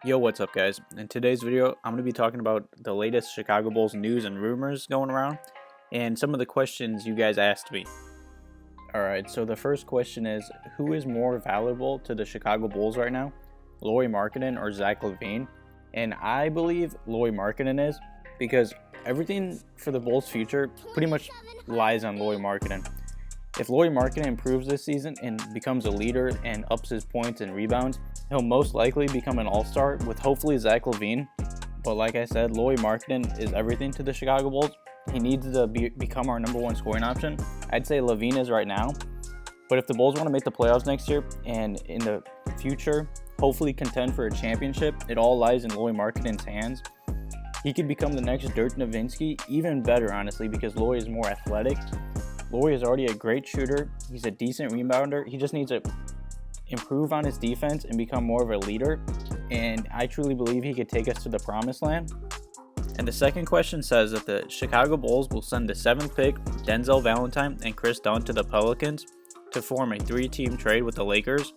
Yo, what's up guys? In today's video, I'm going to be talking about the latest Chicago Bulls news and rumors going around and some of the questions you guys asked me. Alright, so the first question is, who is more valuable to the Chicago Bulls right now? Lauri Markkanen or Zach LaVine? And I believe Lauri Markkanen is, because everything for the Bulls' future pretty much lies on Lauri Markkanen. If Lauri Markkanen improves this season and becomes a leader and ups his points and rebounds, he'll most likely become an all-star with hopefully Zach LaVine. But like I said, Lauri Markkanen is everything to the Chicago Bulls. He needs to become our number one scoring option. I'd say LaVine is right now. But if the Bulls want to make the playoffs next year and in the future hopefully contend for a championship, it all lies in Lauri Markkanen's hands. He could become the next Dirk Nowitzki, even better honestly, because Lauri is more athletic. Lauri is already a great shooter. He's a decent rebounder. He just needs to improve on his defense and become more of a leader. And I truly believe he could take us to the promised land. And the second question says that the Chicago Bulls will send the 7th pick, Denzel, Valentine, and Kris Dunn to the Pelicans to form a 3-team trade with the Lakers.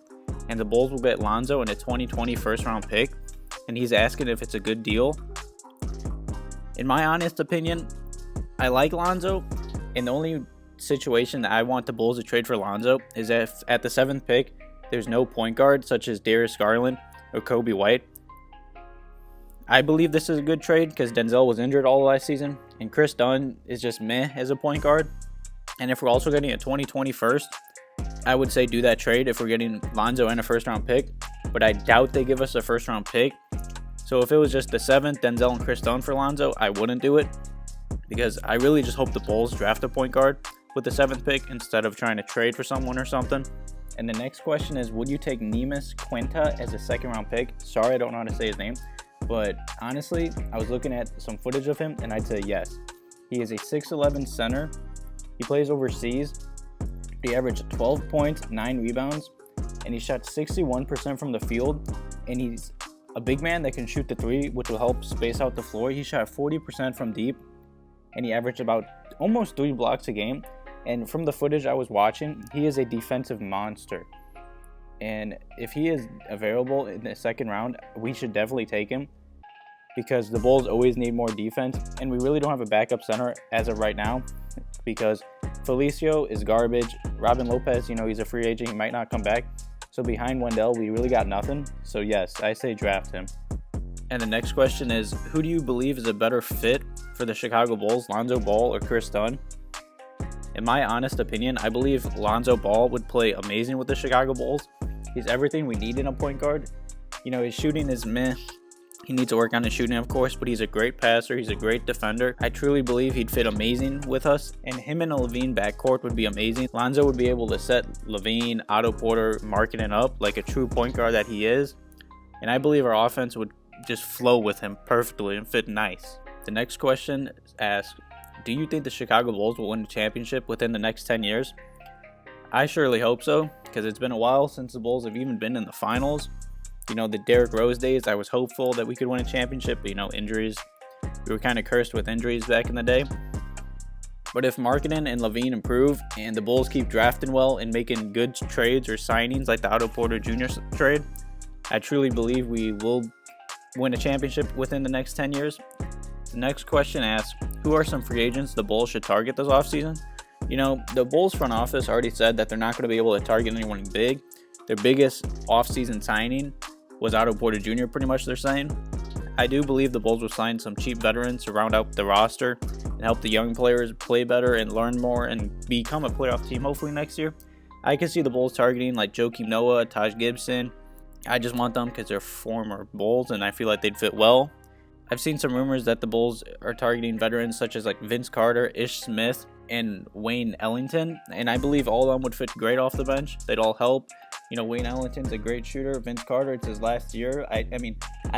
And the Bulls will get Lonzo and a 2020 first-round pick. And he's asking if it's a good deal. In my honest opinion, I like Lonzo. And the only situation that I want the Bulls to trade for Lonzo is if at the 7th pick there's no point guard such as Darius Garland or Kobe White. I believe this is a good trade because Denzel was injured all last season and Kris Dunn is just meh as a point guard. And if we're also getting a 2020 first, I would say do that trade if we're getting Lonzo and a first round pick, but I doubt they give us a first round pick. So if it was just the 7th, Denzel and Kris Dunn for Lonzo, I wouldn't do it because I really just hope the Bulls draft a point guard with the 7th pick instead of trying to trade for someone or something. And the next question is, would you take Neemias Queta as a 2nd round pick? Sorry, I don't know how to say his name, but honestly, I was looking at some footage of him and I'd say yes. He is a 6'11 center. He plays overseas. He averaged 12 points, 9 rebounds, and he shot 61% from the field. And he's a big man that can shoot the 3, which will help space out the floor. He shot 40% from deep, and he averaged about almost 3 blocks a game. And from the footage I was watching, he is a defensive monster. And if he is available in the 2nd round, we should definitely take him because the Bulls always need more defense. And we really don't have a backup center as of right now because Felicio is garbage. Lopez, he's a free agent. He might not come back. So behind Wendell, we really got nothing. So yes, I say draft him. And the next question is, who do you believe is a better fit for the Chicago Bulls, Lonzo Ball or Kris Dunn? In my honest opinion, I believe Lonzo Ball would play amazing with the Chicago Bulls. He's everything we need in a point guard. His shooting is meh. He needs to work on his shooting, of course, but he's a great passer. He's a great defender. I truly believe he'd fit amazing with us, and him and a LaVine backcourt would be amazing. Lonzo would be able to set LaVine, Otto Porter, Markkanen up like a true point guard that he is, and I believe our offense would just flow with him perfectly and fit nice. The next question asks, do you think the Chicago Bulls will win the championship within the next 10 years? I surely hope so, because it's been a while since the Bulls have even been in the finals. The Derrick Rose days, I was hopeful that we could win a championship, but injuries. We were kind of cursed with injuries back in the day. But if Markkanen and LaVine improve and the Bulls keep drafting well and making good trades or signings like the Otto Porter Jr. trade, I truly believe we will win a championship within the next 10 years. The next question asks, who are some free agents the Bulls should target this offseason? The Bulls front office already said that they're not going to be able to target anyone big. Their biggest offseason signing was Otto Porter Jr., pretty much they're saying. I do believe the Bulls will sign some cheap veterans to round out the roster and help the young players play better and learn more and become a playoff team hopefully next year. I could see the Bulls targeting like Joakim Noah, Taj Gibson. I just want them because they're former Bulls and I feel like they'd fit well. I've seen some rumors that the Bulls are targeting veterans such as like Vince Carter, Ish Smith, and Wayne Ellington, and I believe all of them would fit great off the bench. They'd all help. Wayne Ellington's a great shooter. Vince Carter, it's his last year. I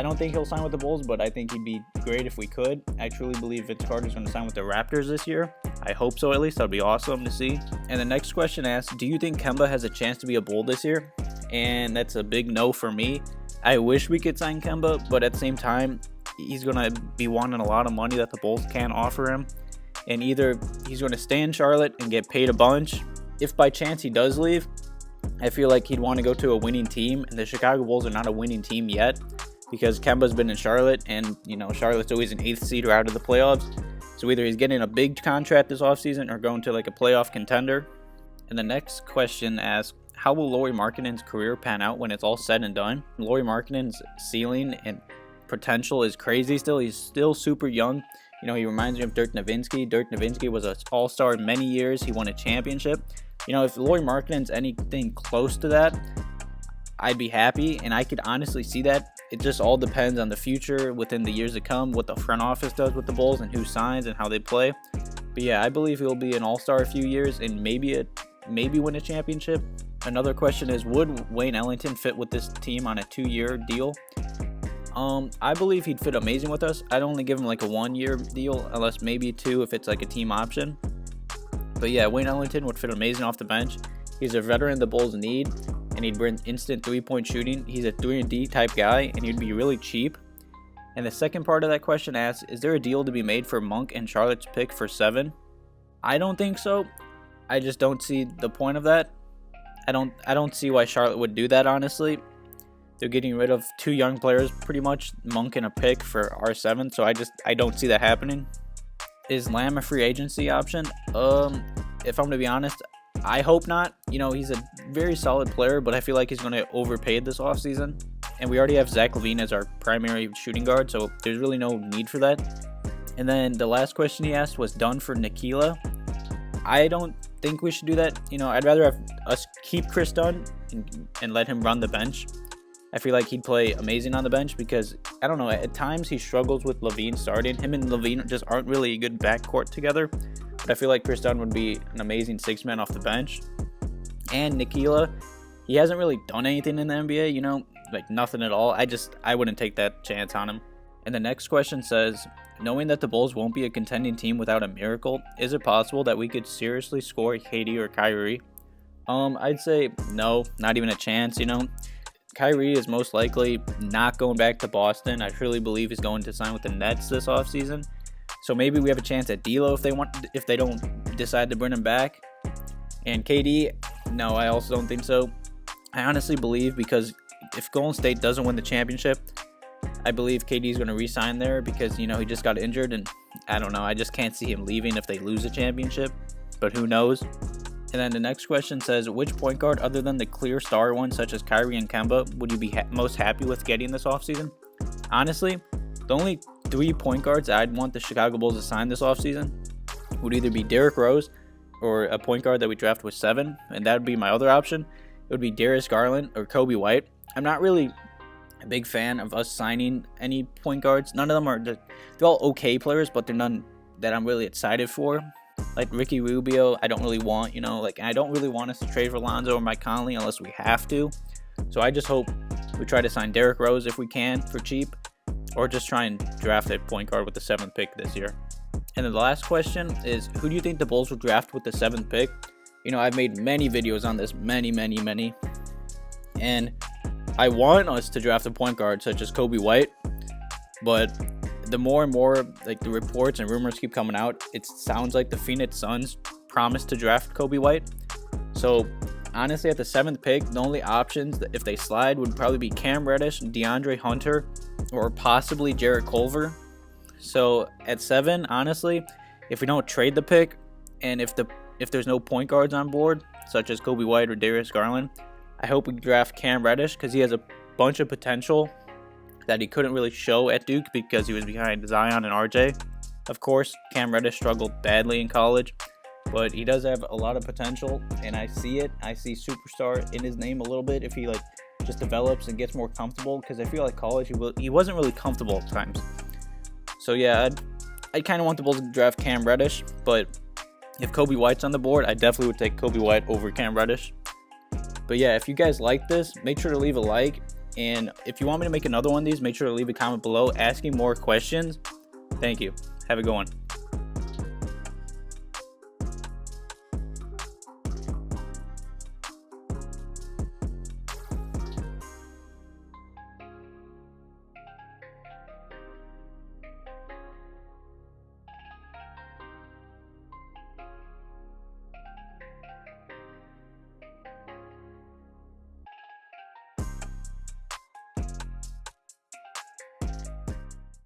don't think he'll sign with the Bulls, but I think he'd be great if we could. I truly believe Vince Carter's going to sign with the Raptors this year. I hope so, at least. That'd be awesome to see. And the next question asks, do you think Kemba has a chance to be a Bull this year? And that's a big no for me. I wish we could sign Kemba, but at the same time, he's going to be wanting a lot of money that the Bulls can't offer him. And either he's going to stay in Charlotte and get paid a bunch. If by chance he does leave, I feel like he'd want to go to a winning team. And the Chicago Bulls are not a winning team yet because Kemba's been in Charlotte. And, Charlotte's always an 8th seed or out of the playoffs. So either he's getting a big contract this offseason or going to like a playoff contender. And the next question asks, how will Lauri Markkanen's career pan out when it's all said and done? Lauri Markkanen's ceiling and potential is crazy still. He's still super young. He reminds me of Dirk Nowitzki. Dirk Nowitzki was an all-star many years. He won a championship. If Lauri Markkanen's anything close to that, I'd be happy. And I could honestly see that. It just all depends on the future within the years to come, what the front office does with the Bulls and who signs and how they play. But yeah, I believe he'll be an all-star a few years and maybe win a championship. Another question is, would Wayne Ellington fit with this team on a 2-year deal? I believe he'd fit amazing with us. I'd only give him like a 1-year deal, unless maybe 2 if it's like a team option. But yeah, Wayne Ellington would fit amazing off the bench. He's a veteran the Bulls need, and he'd bring instant 3-point shooting. He's a 3-and-D type guy, and he'd be really cheap. And the second part of that question asks, is there a deal to be made for Monk and Charlotte's pick for 7? I don't think so. I just don't see the point of that. I don't see why Charlotte would do that, honestly. They're getting rid of 2 young players pretty much, Monk and a pick for R7, so I don't see that happening. Is Lamb a free agency option? If I'm going to be honest, I hope not. He's a very solid player, but I feel like he's going to get overpaid this offseason. And we already have Zach LaVine as our primary shooting guard, so there's really no need for that. And then the last question he asked was Dunn for Nikila. I don't think we should do that. I'd rather have us keep Kris Dunn and let him run the bench. I feel like he'd play amazing on the bench because, I don't know, at times he struggles with LaVine starting. Him and LaVine just aren't really a good backcourt together. But I feel like Kris Dunn would be an amazing 6-man off the bench. And Nikila, he hasn't really done anything in the NBA, like nothing at all. I wouldn't take that chance on him. And the next question says, knowing that the Bulls won't be a contending team without a miracle, is it possible that we could seriously score KD or Kyrie? I'd say no, not even a chance, Kyrie is most likely not going back to Boston. I truly believe he's going to sign with the Nets this offseason. So maybe we have a chance at D'Lo if they don't decide to bring him back. And KD, no, I also don't think so. I honestly believe because if Golden State doesn't win the championship, I believe KD is going to re-sign there because, he just got injured. And I don't know. I just can't see him leaving if they lose the championship. But who knows? And then the next question says, which point guard other than the clear star ones such as Kyrie and Kemba would you be most happy with getting this offseason? Honestly, the only 3 point guards I'd want the Chicago Bulls to sign this offseason would either be Derrick Rose or a point guard that we draft with 7, and that would be my other option. It would be Darius Garland or Kobe White. I'm not really a big fan of us signing any point guards. None of them they're all okay players, but they're none that I'm really excited for. Like Ricky Rubio, I don't really want, I don't really want us to trade for Lonzo or Mike Conley unless we have to. So I just hope we try to sign Derrick Rose if we can for cheap, or just try and draft a point guard with the 7th pick this year. And then the last question is, who do you think the Bulls will draft with the 7th pick? I've made many videos on this, many. And I want us to draft a point guard such as Kobe White, but the more and more the reports and rumors keep coming out, it sounds like the Phoenix Suns promised to draft Kobe White. So honestly, at the 7th pick, the only options that if they slide would probably be Cam Reddish, DeAndre Hunter, or possibly Jarrett Culver. So at 7, honestly, if we don't trade the pick, and if there's no point guards on board, such as Kobe White or Darius Garland, I hope we draft Cam Reddish because he has a bunch of potential that he couldn't really show at Duke because he was behind Zion and RJ. Of course, Cam Reddish struggled badly in college, but he does have a lot of potential, and I see it. I see superstar in his name a little bit if he just develops and gets more comfortable, because I feel like college he wasn't really comfortable at times. So yeah, I kind of want the Bulls to draft Cam Reddish, but if Kobe White's on the board, I definitely would take Kobe White over Cam Reddish. But yeah, if you guys like this, make sure to leave a like. And if you want me to make another one of these, make sure to leave a comment below asking more questions. Thank you. Have a good one.